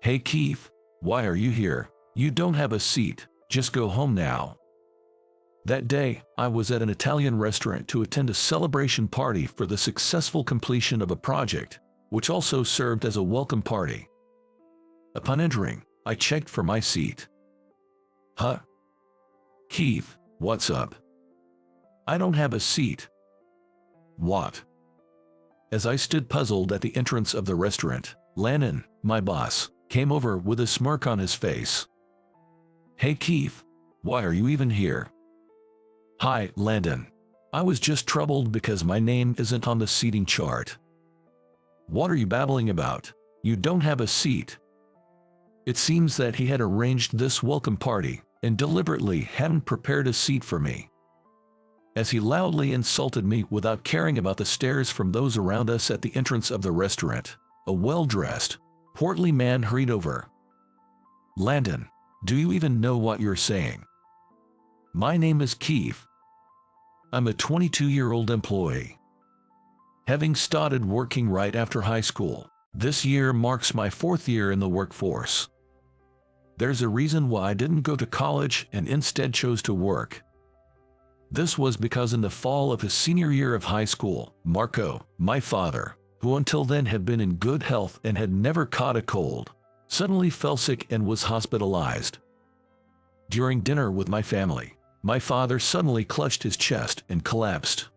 Hey Keith, why are you here? You don't have a seat, just go home now. That day, I was at an Italian restaurant to attend a celebration party for the successful completion of a project, which also served as a welcome party. Upon entering, I checked for my seat. Huh? Keith, what's up? I don't have a seat. What? As I stood puzzled at the entrance of the restaurant, Landon, my boss, came over with a smirk on his face. Hey Keith, why are you even here? Hi, Landon. I was just troubled because my name isn't on the seating chart. What are you babbling about? You don't have a seat. It seems that he had arranged this welcome party and deliberately hadn't prepared a seat for me. As he loudly insulted me without caring about the stares from those around us at the entrance of the restaurant, a well-dressed, portly man hurried over. Landon, do you even know what you're saying? My name is Keith. I'm a 22-year-old employee. Having started working right after high school, this year marks my 4th year in the workforce. There's a reason why I didn't go to college and instead chose to work. This was because in the fall of his senior year of high school, Marco, my father, who until then had been in good health and had never caught a cold, suddenly fell sick and was hospitalized. During dinner with my family, my father suddenly clutched his chest and collapsed.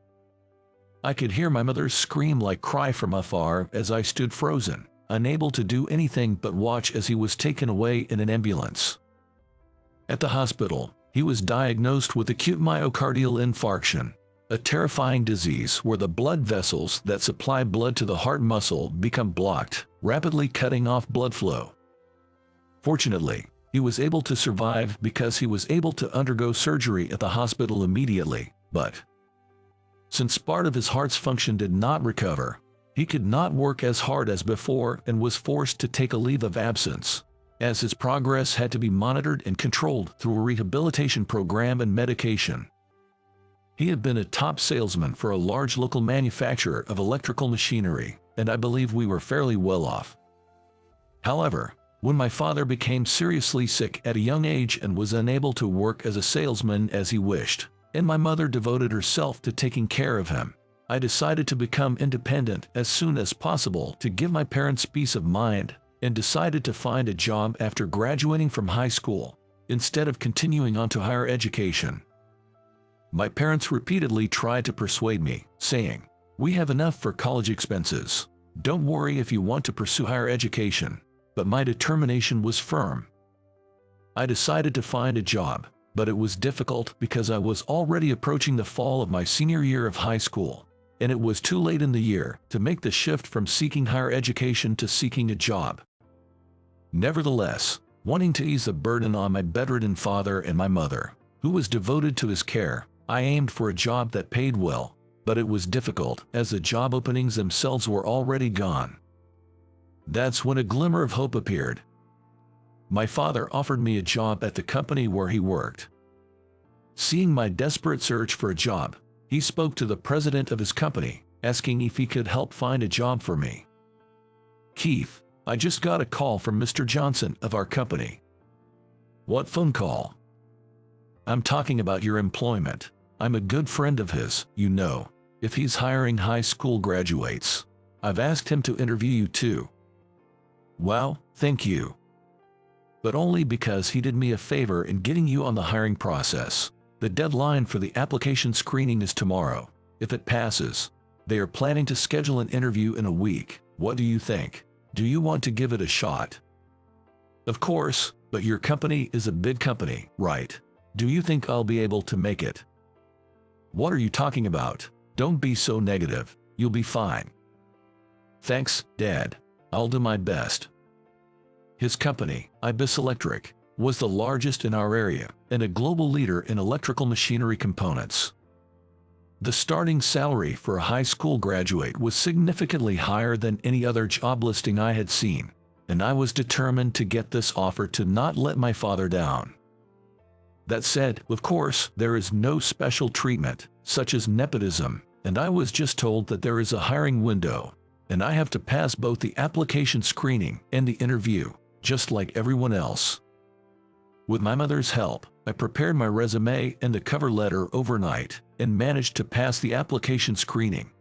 I could hear my mother's scream like cry from afar as I stood frozen, unable to do anything but watch as he was taken away in an ambulance. At the hospital, he was diagnosed with acute myocardial infarction, a terrifying disease where the blood vessels that supply blood to the heart muscle become blocked, rapidly cutting off blood flow. Fortunately, he was able to survive because he was able to undergo surgery at the hospital immediately, but since part of his heart's function did not recover, he could not work as hard as before and was forced to take a leave of absence, as his progress had to be monitored and controlled through a rehabilitation program and medication. He had been a top salesman for a large local manufacturer of electrical machinery, and I believe we were fairly well off. However, when my father became seriously sick at a young age and was unable to work as a salesman as he wished, and my mother devoted herself to taking care of him, I decided to become independent as soon as possible to give my parents peace of mind, and decided to find a job after graduating from high school, instead of continuing on to higher education. My parents repeatedly tried to persuade me, saying, "We have enough for college expenses. Don't worry if you want to pursue higher education." But my determination was firm. I decided to find a job, but it was difficult because I was already approaching the fall of my senior year of high school, and it was too late in the year to make the shift from seeking higher education to seeking a job. Nevertheless, wanting to ease the burden on my bedridden father and my mother, who was devoted to his care, I aimed for a job that paid well, but it was difficult as the job openings themselves were already gone. That's when a glimmer of hope appeared. My father offered me a job at the company where he worked. Seeing my desperate search for a job, he spoke to the president of his company, asking if he could help find a job for me. "Keith, I just got a call from Mr. Johnson of our company." "What phone call?" "I'm talking about your employment. I'm a good friend of his, you know, if he's hiring high school graduates. I've asked him to interview you too." "Well, thank you. But only because he did me a favor in getting you on the hiring process. The deadline for the application screening is tomorrow. If it passes, they are planning to schedule an interview in a week. What do you think? Do you want to give it a shot?" "Of course, but your company is a big company, right? Do you think I'll be able to make it?" "What are you talking about? Don't be so negative. You'll be fine." "Thanks, Dad. I'll do my best." His company, Ibis Electric, was the largest in our area and a global leader in electrical machinery components. The starting salary for a high school graduate was significantly higher than any other job listing I had seen, and I was determined to get this offer to not let my father down. That said, of course, there is no special treatment, such as nepotism, and I was just told that there is a hiring window, and I have to pass both the application screening and the interview. just like everyone else. With my mother's help, I prepared my resume and the cover letter overnight and managed to pass the application screening.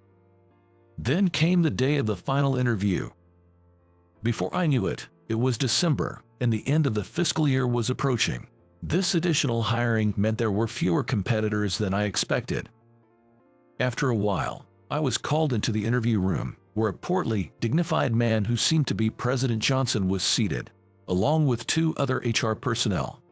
Then came the day of the final interview. Before I knew it, it was December, and the end of the fiscal year was approaching. This additional hiring meant there were fewer competitors than I expected. After a while, I was called into the interview room, where a portly, dignified man who seemed to be President Johnson was seated, along with 2 other HR personnel.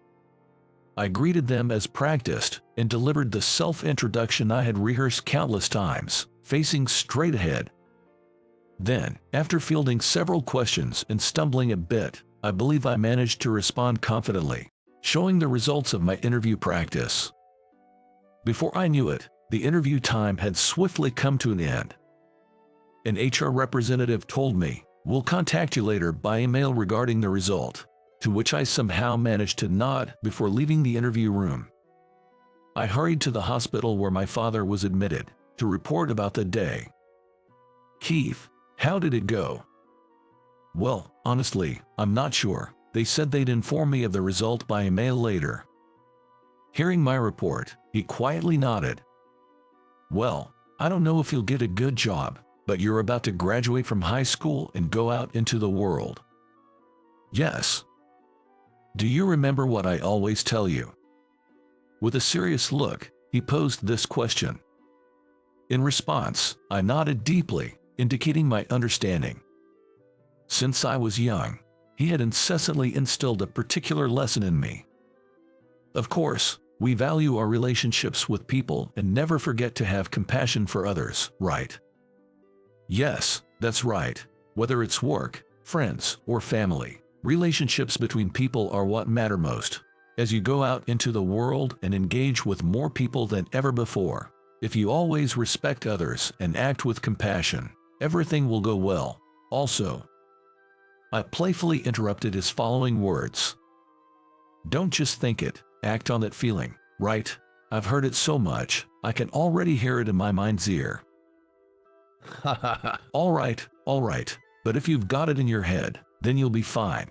I greeted them as practiced and delivered the self-introduction I had rehearsed countless times, facing straight ahead. Then, after fielding several questions and stumbling a bit, I believe I managed to respond confidently, showing the results of my interview practice. Before I knew it, the interview time had swiftly come to an end. An HR representative told me, "We'll contact you later by email regarding the result," to which I somehow managed to nod before leaving the interview room. I hurried to the hospital where my father was admitted, to report about the day. "Keith, how did it go?" "Well, honestly, I'm not sure. They said they'd inform me of the result by email later." Hearing my report, he quietly nodded. "Well, I don't know if you'll get a good job, but you're about to graduate from high school and go out into the world." "Yes." "Do you remember what I always tell you?" With a serious look, he posed this question. In response, I nodded deeply, indicating my understanding. Since I was young, he had incessantly instilled a particular lesson in me. Of course, we value our relationships with people and never forget to have compassion for others, right? Yes, that's right. Whether it's work, friends, or family, relationships between people are what matter most. As you go out into the world and engage with more people than ever before, if you always respect others and act with compassion, everything will go well. Also, I playfully interrupted his following words. Don't just think it, act on that feeling, right? I've heard it so much, I can already hear it in my mind's ear. All right, but if you've got it in your head, then you'll be fine.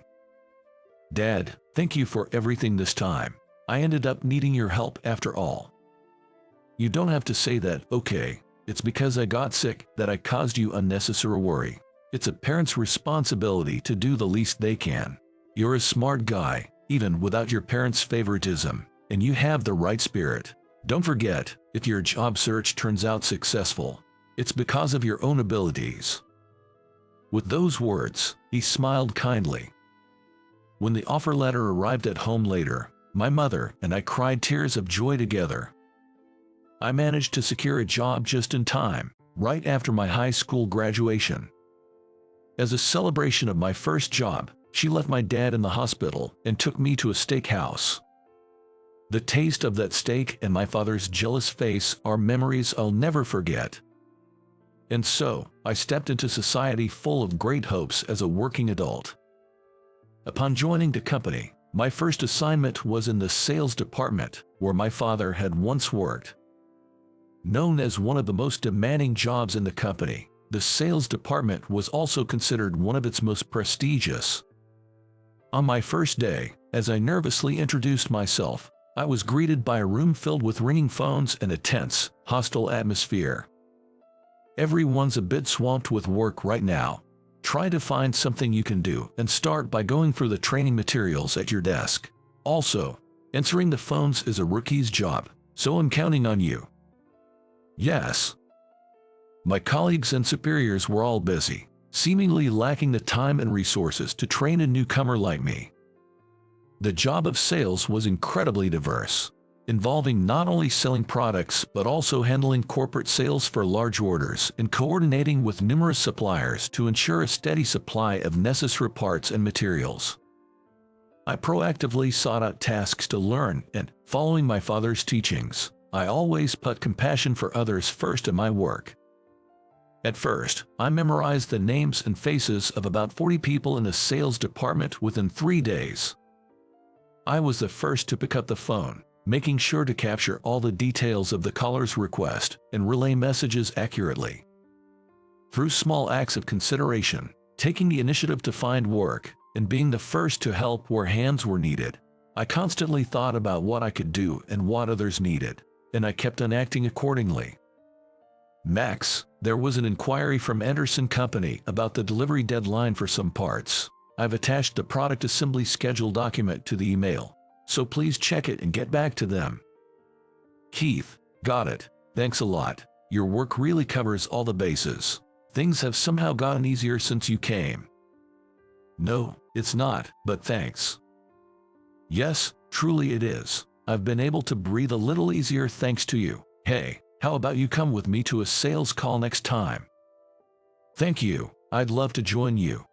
Dad, thank you for everything this time. I ended up needing your help after all. You don't have to say that, okay? It's because I got sick that I caused you unnecessary worry. It's a parent's responsibility to do the least they can. You're a smart guy, even without your parents' favoritism, and you have the right spirit. Don't forget, if your job search turns out successful, it's because of your own abilities. With those words, he smiled kindly. When the offer letter arrived at home later, my mother and I cried tears of joy together. I managed to secure a job just in time, right after my high school graduation. As a celebration of my first job, she left my dad in the hospital and took me to a steakhouse. The taste of that steak and my father's jealous face are memories I'll never forget. And so, I stepped into society full of great hopes as a working adult. Upon joining the company, my first assignment was in the sales department, where my father had once worked. Known as one of the most demanding jobs in the company, the sales department was also considered one of its most prestigious. On my first day, as I nervously introduced myself, I was greeted by a room filled with ringing phones and a tense, hostile atmosphere. Everyone's a bit swamped with work right now. Try to find something you can do and start by going through the training materials at your desk. Also, answering the phones is a rookie's job, so I'm counting on you. Yes. My colleagues and superiors were all busy, seemingly lacking the time and resources to train a newcomer like me. The job of sales was incredibly diverse, involving not only selling products but also handling corporate sales for large orders and coordinating with numerous suppliers to ensure a steady supply of necessary parts and materials. I proactively sought out tasks to learn and, following my father's teachings, I always put compassion for others first in my work. At first, I memorized the names and faces of about 40 people in the sales department within 3 days. I was the first to pick up the phone, making sure to capture all the details of the caller's request and relay messages accurately. Through small acts of consideration, taking the initiative to find work, and being the first to help where hands were needed. I constantly thought about what I could do and what others needed, and I kept on acting accordingly. Max, there was an inquiry from Anderson Company about the delivery deadline for some parts. I've attached the product assembly schedule document to the email, so please check it and get back to them. Keith, got it. Thanks a lot. Your work really covers all the bases. Things have somehow gotten easier since you came. No, it's not, but thanks. Yes, truly it is. I've been able to breathe a little easier thanks to you. Hey, how about you come with me to a sales call next time? Thank you. I'd love to join you.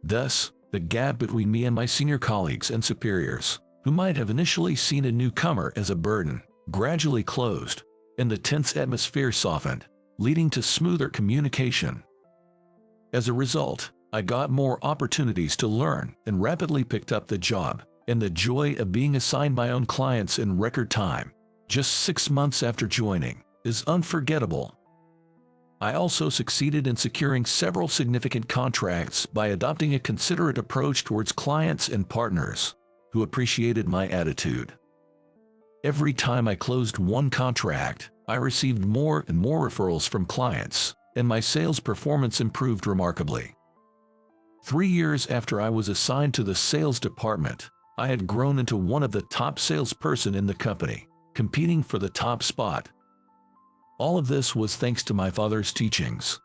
Thus, the gap between me and my senior colleagues and superiors, who might have initially seen a newcomer as a burden, gradually closed, and the tense atmosphere softened, leading to smoother communication. As a result, I got more opportunities to learn and rapidly picked up the job, and the joy of being assigned my own clients in record time, just 6 months after joining, is unforgettable. I also succeeded in securing several significant contracts by adopting a considerate approach towards clients and partners, who appreciated my attitude. Every time I closed one contract, I received more and more referrals from clients, and my sales performance improved remarkably. 3 years after I was assigned to the sales department, I had grown into one of the top salesperson in the company, competing for the top spot. All of this was thanks to my father's teachings.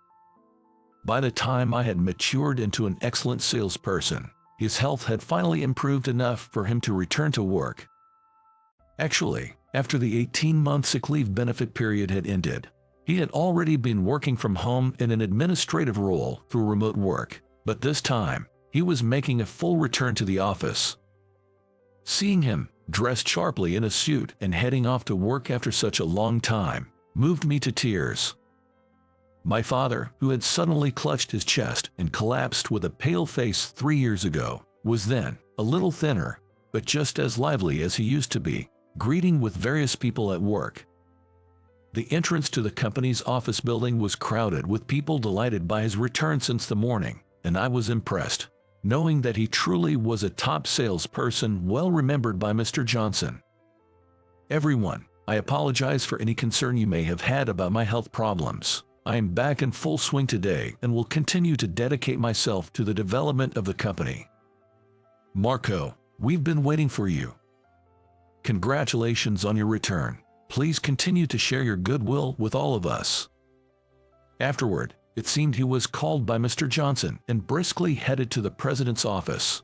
By the time I had matured into an excellent salesperson, his health had finally improved enough for him to return to work. Actually, after the 18-month sick leave benefit period had ended, he had already been working from home in an administrative role through remote work, but this time, he was making a full return to the office. Seeing him, dressed sharply in a suit and heading off to work after such a long time, moved me to tears. My father, who had suddenly clutched his chest and collapsed with a pale face 3 years ago, was then a little thinner, but just as lively as he used to be, greeting with various people at work. The entrance to the company's office building was crowded with people delighted by his return since the morning, and I was impressed, knowing that he truly was a top salesperson well remembered by Mr. Johnson. Everyone, I apologize for any concern you may have had about my health problems. I am back in full swing today and will continue to dedicate myself to the development of the company. Marco, we've been waiting for you. Congratulations on your return. Please continue to share your goodwill with all of us. Afterward, it seemed he was called by Mr. Johnson and briskly headed to the president's office.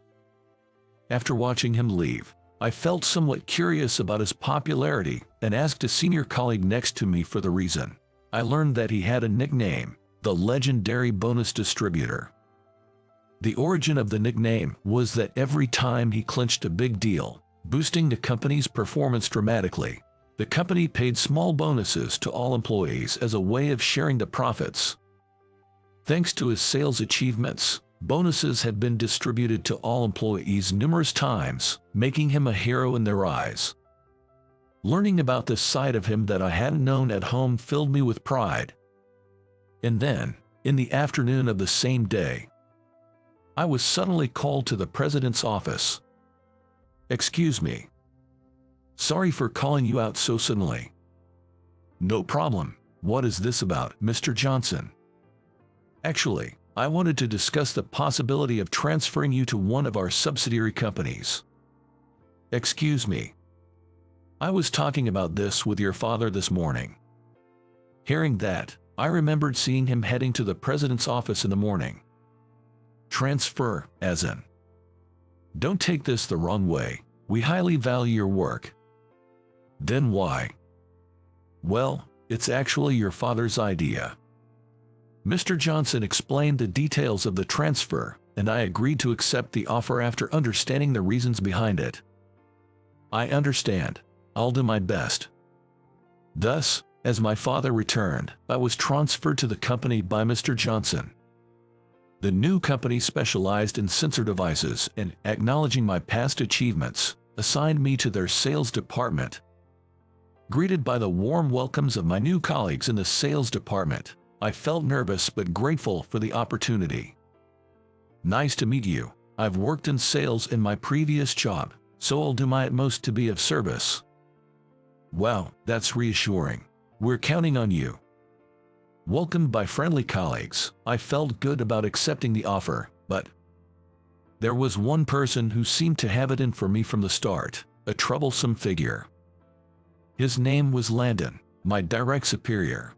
After watching him leave, I felt somewhat curious about his popularity and asked a senior colleague next to me for the reason. I learned that he had a nickname, the legendary bonus distributor. The origin of the nickname was that every time he clinched a big deal, boosting the company's performance dramatically, the company paid small bonuses to all employees as a way of sharing the profits. Thanks to his sales achievements, bonuses had been distributed to all employees numerous times, making him a hero in their eyes. Learning about this side of him that I hadn't known at home filled me with pride. And then, in the afternoon of the same day, I was suddenly called to the president's office. Excuse me. Sorry for calling you out so suddenly. No problem. What is this about, Mr. Johnson? Actually, I wanted to discuss the possibility of transferring you to one of our subsidiary companies. Excuse me. I was talking about this with your father this morning. Hearing that, I remembered seeing him heading to the president's office in the morning. Transfer, as in. Don't take this the wrong way. We highly value your work. Then why? Well, it's actually your father's idea. Mr. Johnson explained the details of the transfer, and I agreed to accept the offer after understanding the reasons behind it. I understand. I'll do my best. Thus, as my father returned, I was transferred to the company by Mr. Johnson. The new company specialized in sensor devices and, acknowledging my past achievements, assigned me to their sales department. Greeted by the warm welcomes of my new colleagues in the sales department, I felt nervous but grateful for the opportunity. Nice to meet you. I've worked in sales in my previous job, so I'll do my utmost to be of service. Wow, that's reassuring. We're counting on you. Welcomed by friendly colleagues, I felt good about accepting the offer, but there was one person who seemed to have it in for me from the start, a troublesome figure. His name was Landon, my direct superior.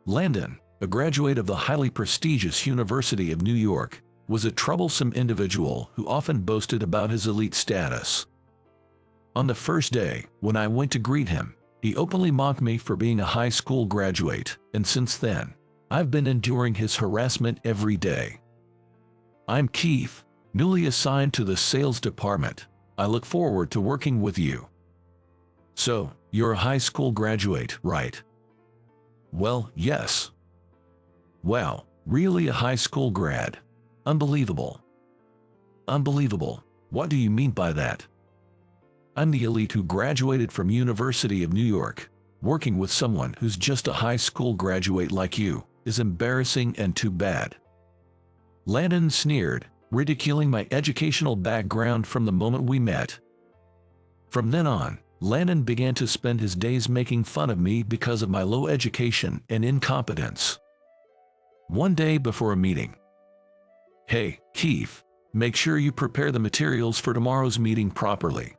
Landon, a graduate of the highly prestigious University of New York, was a troublesome individual who often boasted about his elite status. On the first day, when I went to greet him, he openly mocked me for being a high school graduate, and since then, I've been enduring his harassment every day. I'm Keith, newly assigned to the sales department. I look forward to working with you. So, you're a high school graduate, right? Well, yes. Wow, really a high school grad? Unbelievable. Unbelievable. What do you mean by that? I'm the elite who graduated from University of New York. Working with someone who's just a high school graduate like you is embarrassing and too bad. Landon sneered, ridiculing my educational background from the moment we met. From then on, Landon began to spend his days making fun of me because of my low education and incompetence. One day before a meeting, "Hey, Keith, make sure you prepare the materials for tomorrow's meeting properly."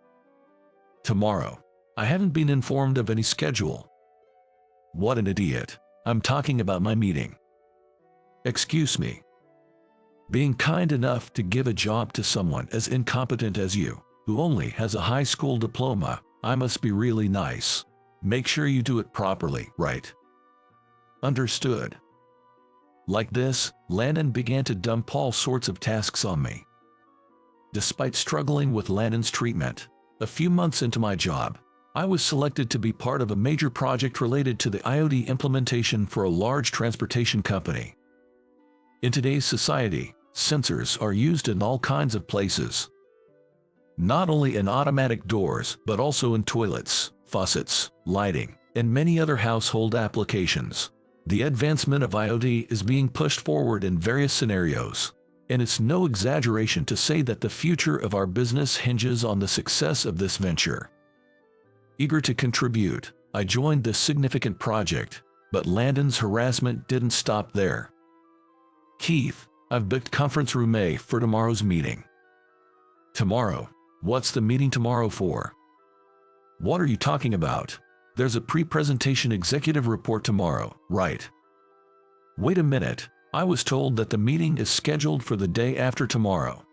Tomorrow. I haven't been informed of any schedule. What an idiot. I'm talking about my meeting. Excuse me. Being kind enough to give a job to someone as incompetent as you, who only has a high school diploma, I must be really nice. Make sure you do it properly, right? Understood. Like this, Landon began to dump all sorts of tasks on me. Despite struggling with Landon's treatment, a few months into my job, I was selected to be part of a major project related to the IoT implementation for a large transportation company. In today's society, sensors are used in all kinds of places. Not only in automatic doors, but also in toilets, faucets, lighting, and many other household applications. The advancement of IoT is being pushed forward in various scenarios, and it's no exaggeration to say that the future of our business hinges on the success of this venture. Eager to contribute, I joined this significant project, but Landon's harassment didn't stop there. "Keith, I've booked conference room A for tomorrow's meeting." "Tomorrow? What's the meeting tomorrow for?" "What are you talking about? There's a pre-presentation executive report tomorrow, right?" "Wait a minute. I was told that the meeting is scheduled for the day after tomorrow."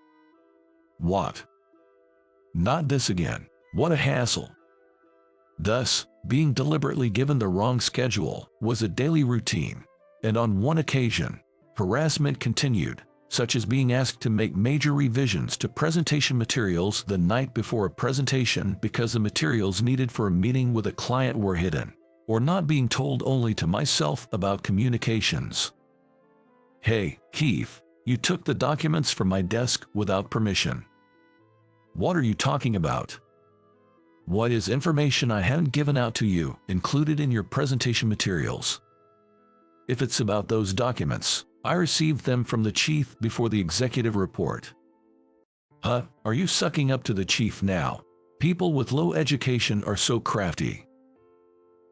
"What? Not this again. What a hassle." Thus, being deliberately given the wrong schedule was a daily routine, and on one occasion, harassment continued, such as being asked to make major revisions to presentation materials the night before a presentation because the materials needed for a meeting with a client were hidden, or not being told only to myself about communications. "Hey, Keith, you took the documents from my desk without permission." "What are you talking about? What is information I hadn't given out to you included in your presentation materials?" "If it's about those documents, I received them from the chief before the executive report." "Huh? Are you sucking up to the chief now? People with low education are so crafty."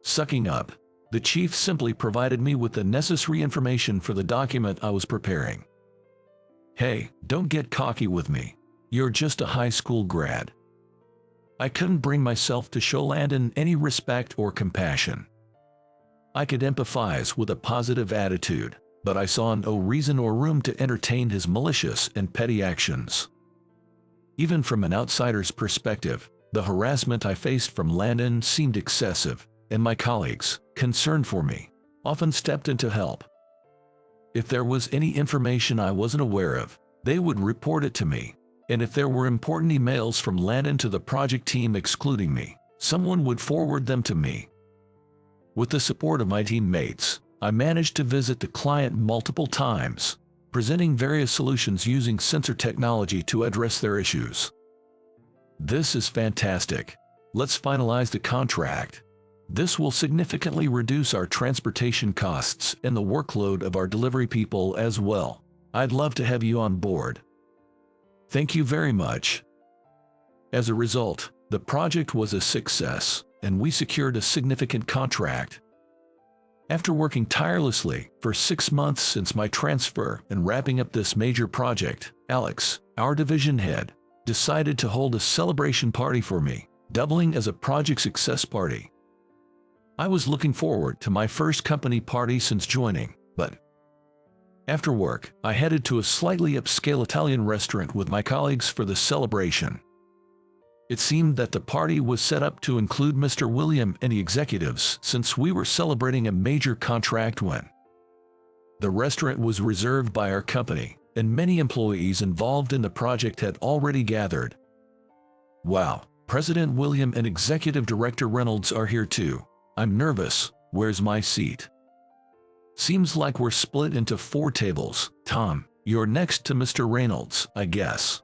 "Sucking up? The chief simply provided me with the necessary information for the document I was preparing." "Hey, don't get cocky with me. You're just a high school grad." I couldn't bring myself to show Landon any respect or compassion. I could empathize with a positive attitude, but I saw no reason or room to entertain his malicious and petty actions. Even from an outsider's perspective, the harassment I faced from Landon seemed excessive, and my colleagues, concerned for me, often stepped in to help. If there was any information I wasn't aware of, they would report it to me, and if there were important emails from Landon to the project team excluding me, someone would forward them to me. With the support of my teammates, I managed to visit the client multiple times, presenting various solutions using sensor technology to address their issues. "This is fantastic. Let's finalize the contract. This will significantly reduce our transportation costs and the workload of our delivery people as well. I'd love to have you on board." Thank you very much. As a result, the project was a success, and we secured a significant contract. After working tirelessly for 6 months since my transfer and wrapping up this major project, Alex, our division head, decided to hold a celebration party for me, doubling as a project success party. I was looking forward to my first company party since joining, but after work, I headed to a slightly upscale Italian restaurant with my colleagues for the celebration. It seemed that the party was set up to include Mr. William and the executives since we were celebrating a major contract win. The restaurant was reserved by our company, and many employees involved in the project had already gathered. Wow, President William and Executive Director Reynolds are here too. I'm nervous. Where's my seat? Seems like we're split into 4 tables. Tom, you're next to Mr. Reynolds, I guess.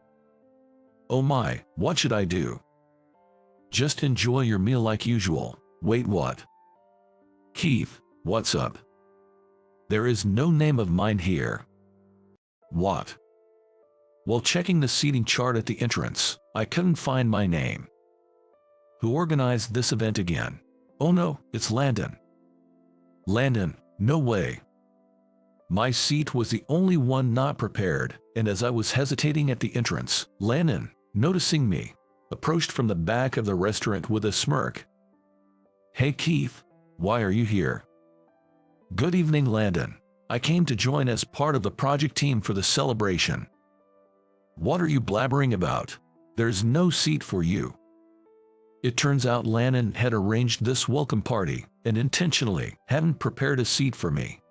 Oh my, what should I do? Just enjoy your meal like usual. Wait, what? Keith, what's up? There is no name of mine here. What? While checking the seating chart at the entrance, I couldn't find my name. Who organized this event again? Oh no, it's Landon. Landon, no way. My seat was the only one not prepared, and as I was hesitating at the entrance, Landon, noticing me, approached from the back of the restaurant with a smirk. Hey Keith, why are you here? Good evening, Landon. I came to join as part of the project team for the celebration. What are you blabbering about? There's no seat for you. It turns out Landon had arranged this welcome party and intentionally hadn't prepared a seat for me.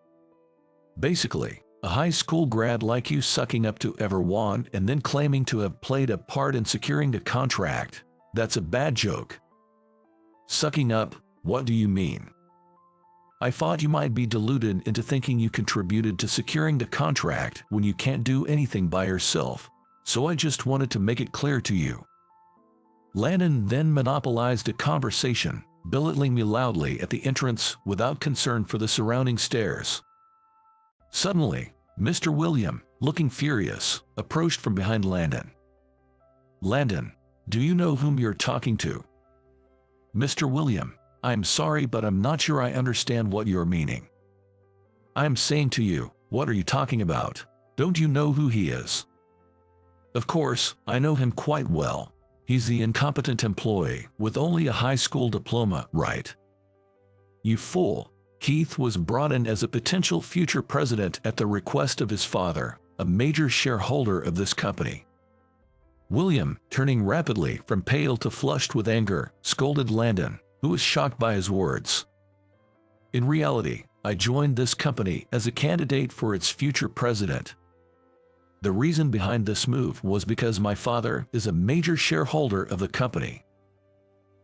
Basically, a high school grad like you sucking up to ever won and then claiming to have played a part in securing the contract. That's a bad joke. Sucking up, what do you mean? I thought you might be deluded into thinking you contributed to securing the contract when you can't do anything by yourself, so I just wanted to make it clear to you. Landon then monopolized a conversation, belittling me loudly at the entrance without concern for the surrounding stares. Suddenly, Mr. William, looking furious, approached from behind Landon. Landon, do you know whom you're talking to? Mr. William, I'm sorry, but I'm not sure I understand what you're meaning. I'm saying to you, what are you talking about? Don't you know who he is? Of course, I know him quite well. He's the incompetent employee with only a high school diploma, right? You fool. Keith was brought in as a potential future president at the request of his father, a major shareholder of this company. William, turning rapidly from pale to flushed with anger, scolded Landon, who was shocked by his words. In reality, I joined this company as a candidate for its future president. The reason behind this move was because my father is a major shareholder of the company.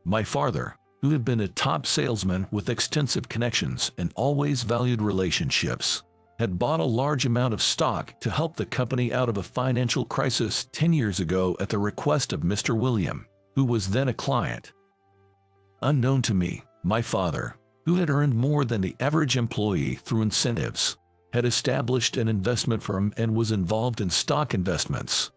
My father, who had been a top salesman with extensive connections and always valued relationships, had bought a large amount of stock to help the company out of a financial crisis 10 years ago at the request of Mr. William, who was then a client. Unknown to me, my father, who had earned more than the average employee through incentives, had established an investment firm and was involved in stock investments.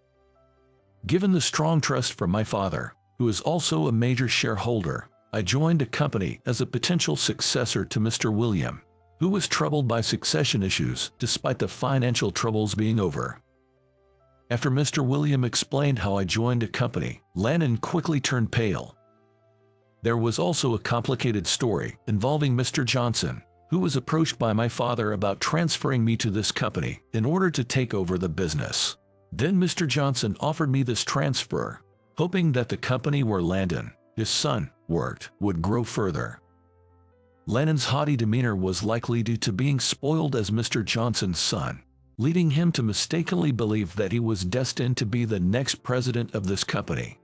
Given the strong trust from my father, who is also a major shareholder, I joined a company as a potential successor to Mr. William, who was troubled by succession issues despite the financial troubles being over. After Mr. William explained how I joined a company, Landon quickly turned pale. There was also a complicated story involving Mr. Johnson, who was approached by my father about transferring me to this company in order to take over the business. Then Mr. Johnson offered me this transfer, hoping that the company where Landon, his son, worked would grow further. Landon's haughty demeanor was likely due to being spoiled as Mr. Johnson's son, leading him to mistakenly believe that he was destined to be the next president of this company.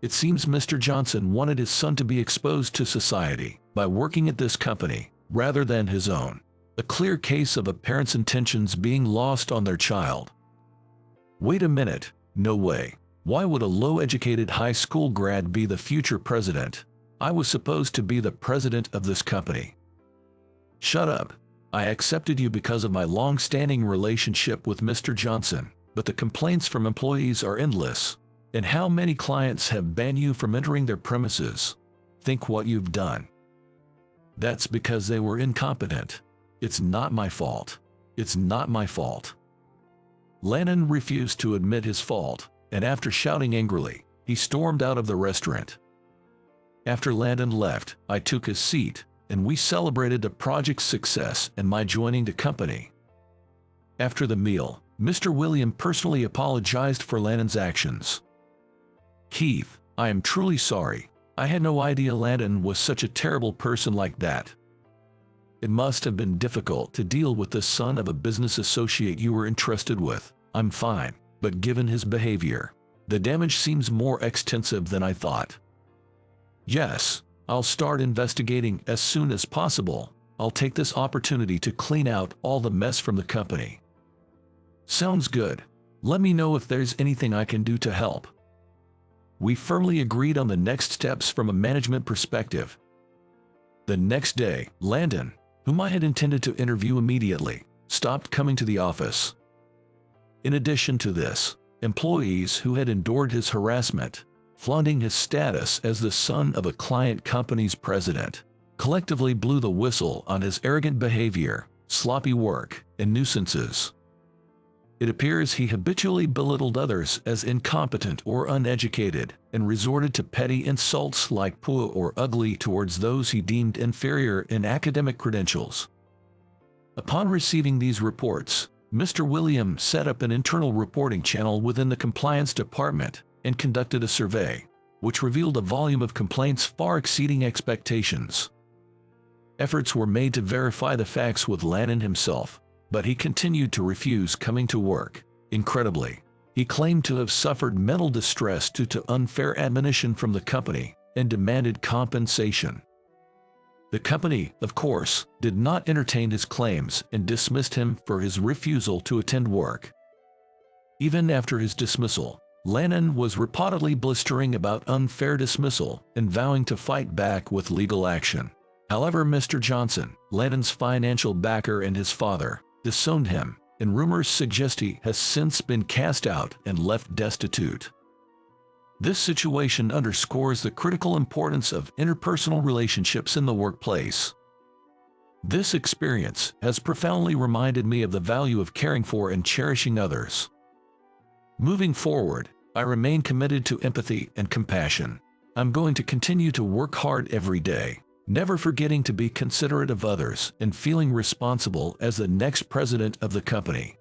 It seems Mr. Johnson wanted his son to be exposed to society by working at this company rather than his own, a clear case of a parent's intentions being lost on their child. Wait a minute, no way. Why would a low-educated high school grad be the future president? I was supposed to be the president of this company. Shut up. I accepted you because of my long-standing relationship with Mr. Johnson, but the complaints from employees are endless. And how many clients have banned you from entering their premises? Think what you've done. That's because they were incompetent. It's not my fault. It's not my fault. Landon refused to admit his fault, and after shouting angrily, he stormed out of the restaurant. After Landon left, I took his seat, and we celebrated the project's success and my joining the company. After the meal, Mr. William personally apologized for Landon's actions. "Keith, I am truly sorry. I had no idea Landon was such a terrible person like that. It must have been difficult to deal with the son of a business associate you were entrusted with. I'm fine, but given his behavior, the damage seems more extensive than I thought. Yes, I'll start investigating as soon as possible. I'll take this opportunity to clean out all the mess from the company." "Sounds good. Let me know if there's anything I can do to help." We firmly agreed on the next steps from a management perspective. The next day, Landon, whom I had intended to interview immediately, stopped coming to the office. In addition to this, employees who had endured his harassment, flaunting his status as the son of a client company's president, collectively blew the whistle on his arrogant behavior, sloppy work, and nuisances. It appears he habitually belittled others as incompetent or uneducated, and resorted to petty insults like poor or ugly towards those he deemed inferior in academic credentials. Upon receiving these reports, Mr. Williams set up an internal reporting channel within the compliance department and conducted a survey, which revealed a volume of complaints far exceeding expectations. Efforts were made to verify the facts with Landon himself, but he continued to refuse coming to work. Incredibly, he claimed to have suffered mental distress due to unfair admonition from the company and demanded compensation. The company, of course, did not entertain his claims and dismissed him for his refusal to attend work. Even after his dismissal, Landon was reportedly blustering about unfair dismissal and vowing to fight back with legal action. However, Mr. Johnson, Landon's financial backer, and his father disowned him, and rumors suggest he has since been cast out and left destitute. This situation underscores the critical importance of interpersonal relationships in the workplace. This experience has profoundly reminded me of the value of caring for and cherishing others. Moving forward, I remain committed to empathy and compassion. I'm going to continue to work hard every day, never forgetting to be considerate of others and feeling responsible as the next president of the company.